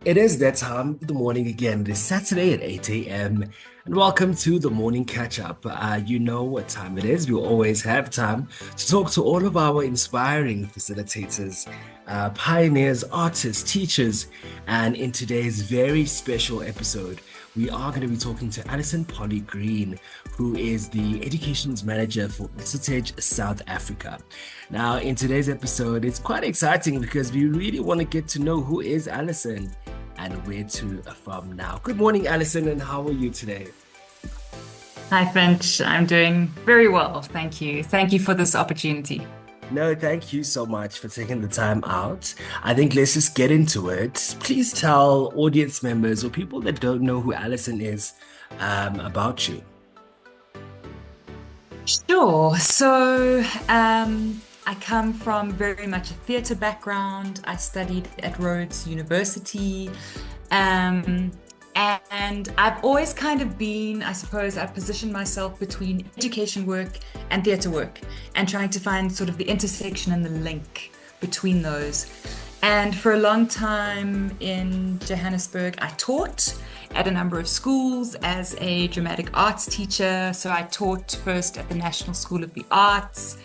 It is that time of the morning again. It is Saturday at 8 a.m. And welcome to the morning catch up. You know what time it is. We always have time to talk to all of our inspiring facilitators, pioneers, artists, teachers. And in today's very special episode, we are going to be talking to Alison Green, who is the Educations Manager for ASSITEJ South Africa. Now, in today's episode, it's quite exciting because we really want to get to know who is Alison and where to from now. Good morning, Alison, and how are you today? Hi, Finch. I'm doing very well. Thank you. Thank you for this opportunity. No, thank you so much for taking the time out. I think let's just get into it. Please tell audience members or people that don't know who Alison is about you. Sure. I come from very much a theatre background. I studied at Rhodes University. Um, and I've always kind of been, I suppose, I've positioned myself between education work and theatre work and trying to find sort of the intersection and the link between those. And for a long time in Johannesburg, I taught at a number of schools as a dramatic arts teacher. So I taught first at the National School of the Arts,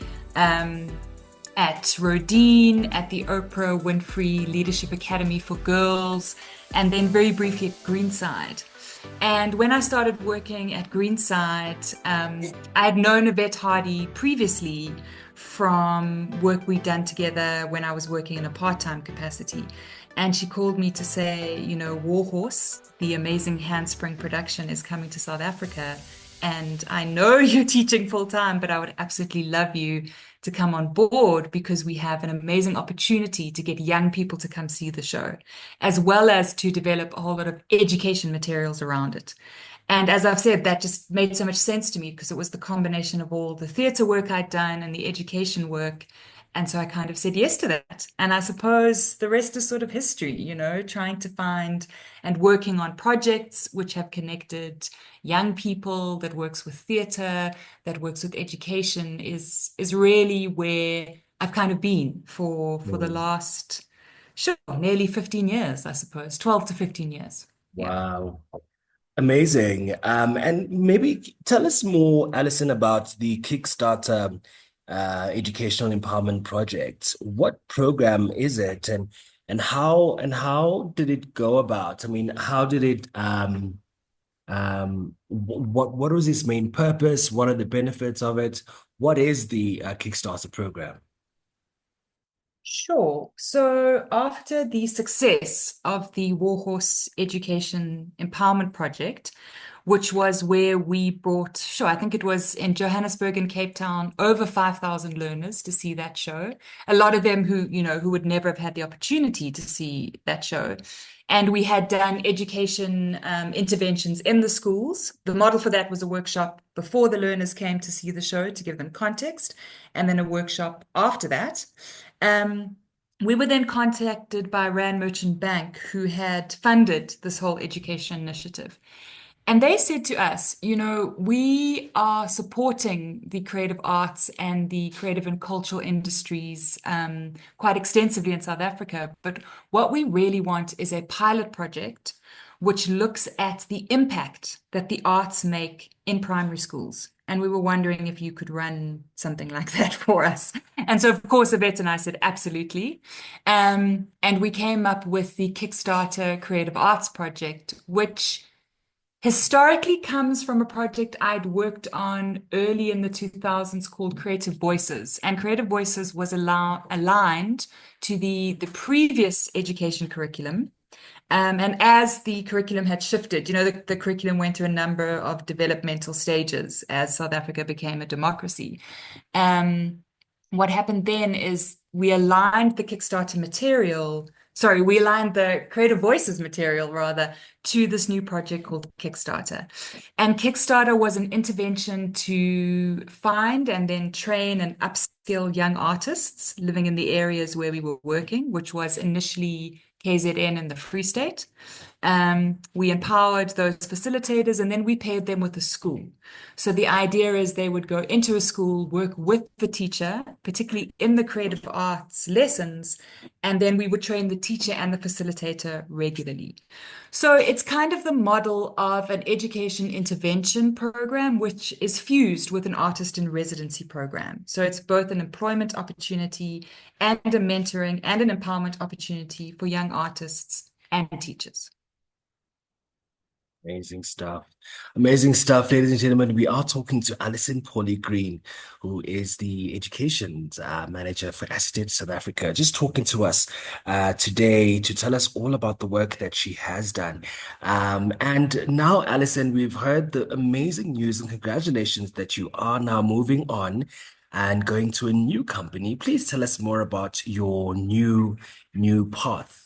at Rodin, at the Oprah Winfrey Leadership Academy for Girls, and then very briefly at Greenside. And when I started working at Greenside, I had known Yvette Hardy previously from work we'd done together when I was working in a part-time capacity. And she called me to say, you know, Warhorse, the amazing handspring production, is coming to South Africa. And I know you're teaching full-time, but I would absolutely love you to come on board because we have an amazing opportunity to get young people to come see the show, as well as to develop a whole lot of education materials around it. And as I've said, that just made so much sense to me because it was the combination of all the theatre work I'd done and the education work. And so I kind of said yes to that. And I suppose the rest is sort of history, you know, trying to find and working on projects which have connected young people, that works with theatre, that works with education is really where I've kind of been for the Mm. last, sure, nearly 15 years, I suppose, 12 to 15 years. Yeah. Wow. Amazing. And maybe tell us more, Alison, about the Kickstarter educational empowerment project. What program is it, and how did it go about? I mean, how did it what was its main purpose? What are the benefits of it? What is the Kickstarter program? Sure. So after the success of the Warhorse Education Empowerment Project, which was where we brought, sure, I think it was in Johannesburg and Cape Town, over 5,000 learners to see that show. A lot of them who, you know, who would never have had the opportunity to see that show. And we had done education interventions in the schools. The model for that was a workshop before the learners came to see the show to give them context, and then a workshop after that. Um, we were then contacted by Rand Merchant Bank, who had funded this whole education initiative. And they said to us, you know, we are supporting the creative arts and the creative and cultural industries quite extensively in South Africa. But what we really want is a pilot project which looks at the impact that the arts make in primary schools. And we were wondering if you could run something like that for us. And so, of course, Yvette and I said, absolutely. And we came up with the Kickstarter Creative Arts Project, which historically comes from a project I'd worked on early in the 2000s called Creative Voices. And Creative Voices was aligned to the previous education curriculum. And as the curriculum had shifted, you know, the curriculum went through a number of developmental stages as South Africa became a democracy. What happened then is we aligned the Kickstarter material, sorry, we aligned the Creative Voices material rather to this new project called Kickstarter. And Kickstarter was an intervention to find and then train and upskill upskill young artists living in the areas where we were working, which was initially KZN in the Free State. We empowered those facilitators and then we paired them with the school. So the idea is they would go into a school, work with the teacher, particularly in the creative arts lessons, and then we would train the teacher and the facilitator regularly. So it's kind of the model of an education intervention program, which is fused with an artist in residency program. So it's both an employment opportunity and a mentoring and an empowerment opportunity for young artists and teachers. Amazing stuff. Amazing stuff, ladies and gentlemen. We are talking to Alison Pauline Green, who is the Educations Manager for ASSITEJ South Africa, just talking to us today to tell us all about the work that she has done. And now, Alison, we've heard the amazing news and congratulations that you are now moving on and going to a new company. Please tell us more about your new path.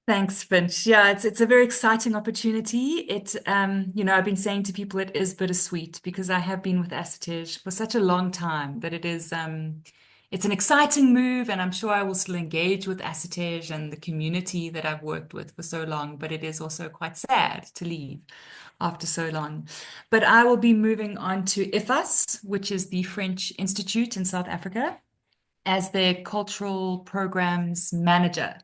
Thanks, Finch. Yeah, it's a very exciting opportunity. I've been saying to people it is bittersweet because I have been with ASSITEJ for such a long time that it's an exciting move, and I'm sure I will still engage with ASSITEJ and the community that I've worked with for so long. But it is also quite sad to leave after so long. But I will be moving on to IFAS, which is the French Institute in South Africa, as their cultural programs manager.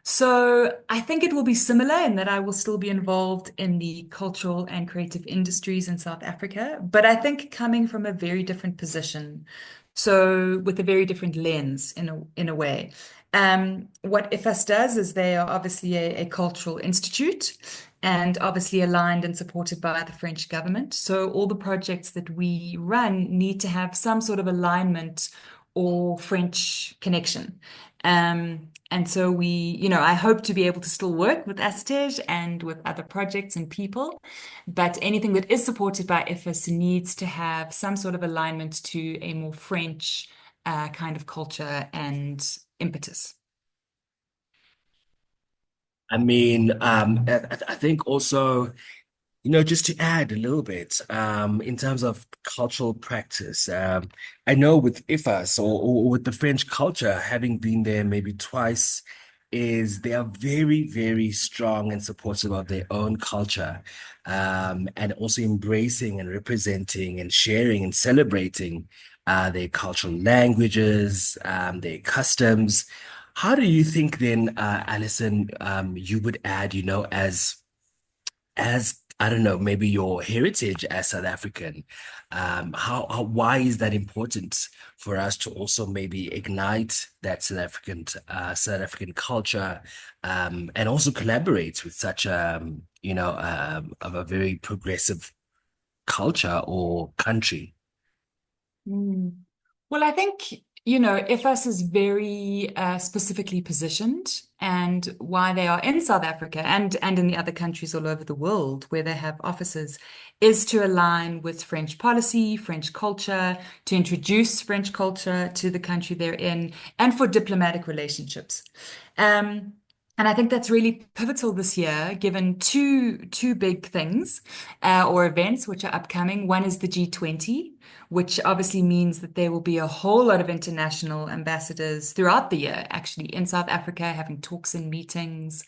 So I think it will be similar in that I will still be involved in the cultural and creative industries in South Africa, but I think coming from a very different position. So with a very different lens in a way. What IFAS does is they are obviously a cultural institute and obviously aligned and supported by the French government. So all the projects that we run need to have some sort of alignment or French connection. And so I hope to be able to still work with ASSITEJ and with other projects and people, but anything that is supported by IFAS needs to have some sort of alignment to a more French kind of culture and impetus. I mean, I think also, just to add a little bit, in terms of cultural practice, I know with IFAS or with the French culture, having been there maybe twice, is they are very, very strong and supportive of their own culture, and also embracing and representing and sharing and celebrating their cultural languages, their customs. How do you think then, Alison, you would add, as I don't know, maybe your heritage as South African, why is that important for us to also maybe ignite that South African culture, and also collaborate with such of a very progressive culture or country? Mm. Well, I think, IFAS is very specifically positioned, and why they are in South Africa and in the other countries all over the world where they have offices is to align with French policy, French culture, to introduce French culture to the country they're in, and for diplomatic relationships. Um, and I think that's really pivotal this year, given two big things or events which are upcoming. One is the G20, which obviously means that there will be a whole lot of international ambassadors throughout the year, actually, in South Africa, having talks and meetings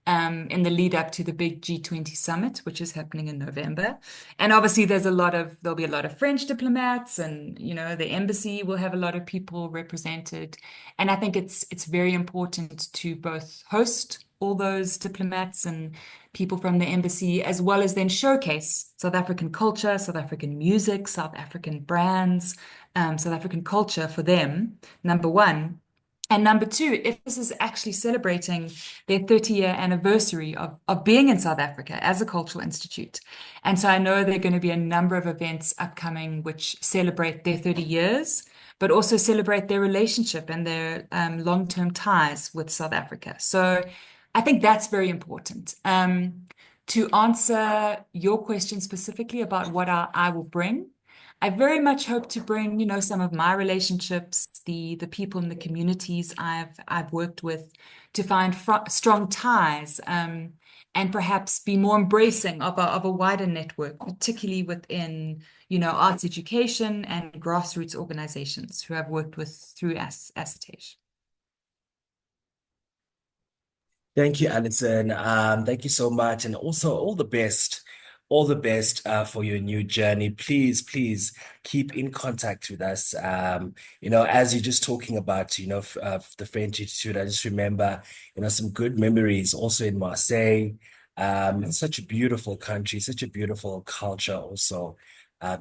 in the lead up to the big G20 summit, which is happening in November. And obviously, there'll be a lot of French diplomats, and the embassy will have a lot of people represented. And I think it's very important to both host all those diplomats and people from the embassy, as well as then showcase South African culture, South African music, South African brands, South African culture for them, number one. And number two, if this is actually celebrating their 30-year anniversary of being in South Africa as a cultural institute. And so I know there are going to be a number of events upcoming which celebrate their 30 years, but also celebrate their relationship and their long-term ties with South Africa. So I think that's very important. To answer your question specifically about what I will bring, I very much hope to bring, some of my relationships, the people in the communities I've worked with, to find strong ties, and perhaps be more embracing of a wider network, particularly within, arts education and grassroots organizations who I've worked with through ASSITEJ. Thank you, Alison. Thank you so much. And also all the best for your new journey. Please, please keep in contact with us. As you're just talking about, the French Institute, I just remember, some good memories also in Marseille. It's such a beautiful country, such a beautiful culture also.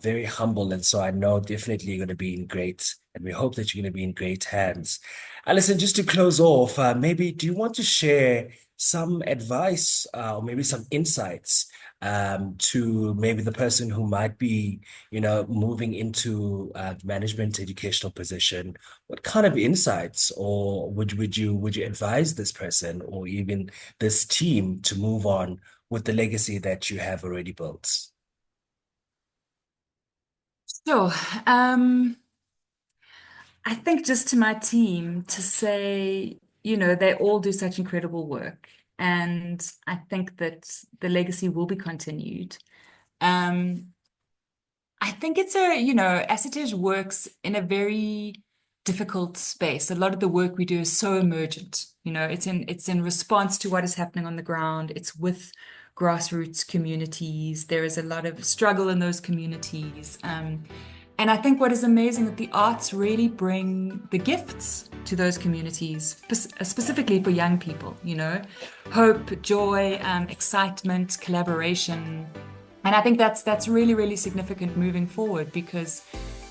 Very humble. And so I know definitely you're going to be in great, and we hope that you're going to be in great hands. Alison, just to close off, maybe do you want to share some advice or maybe some insights to maybe the person who might be, moving into management educational position? What kind of insights, or would you advise this person or even this team to move on with the legacy that you have already built? So, um, I think just to my team to say, they all do such incredible work. And I think that the legacy will be continued. Um, I think ASSITEJ works in a very difficult space. A lot of the work we do is so emergent. It's in response to what is happening on the ground. It's with grassroots communities. There is a lot of struggle in those communities. And I think what is amazing that the arts really bring the gifts to those communities, specifically for young people, hope, joy, excitement, collaboration. And I think that's really, really significant moving forward because,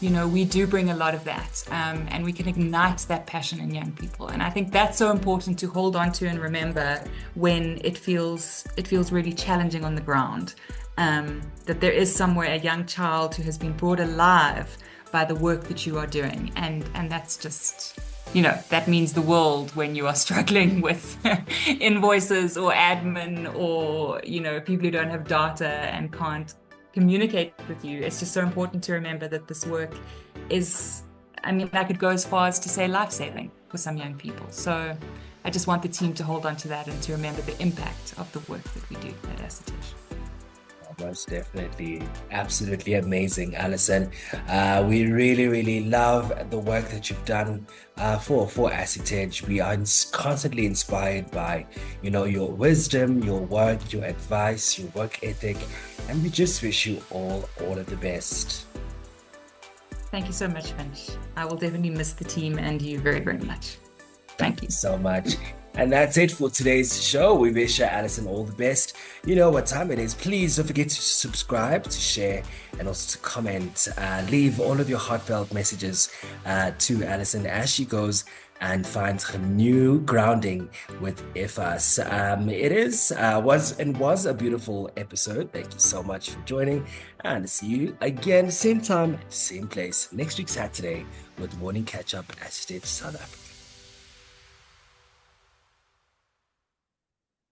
we do bring a lot of that, and we can ignite that passion in young people. And I think that's so important to hold on to and remember when it feels really challenging on the ground. That there is somewhere a young child who has been brought alive by the work that you are doing. And that's just, that means the world when you are struggling with invoices or admin or, people who don't have data and can't communicate with you. It's just so important to remember that this work is, I could go as far as to say life-saving for some young people. So I just want the team to hold on to that and to remember the impact of the work that we do at ASSITEJ. Most definitely. Absolutely amazing, Alison. We really, really love the work that you've done for ASSITEJ. We are constantly inspired by, your wisdom, your work, your advice, your work ethic, and we just wish you all of the best. Thank you so much, Finch. I will definitely miss the team and you very, very much. Thank you so much. And that's it for today's show. We wish Alison all the best. You know what time it is. Please don't forget to subscribe, to share, and also to comment. Leave all of your heartfelt messages to Alison as she goes and finds her new grounding with IFAS. Was a beautiful episode. Thank you so much for joining, and see you again, same time, same place, next week Saturday with Morning Catch Up at ASSITEJ South Africa.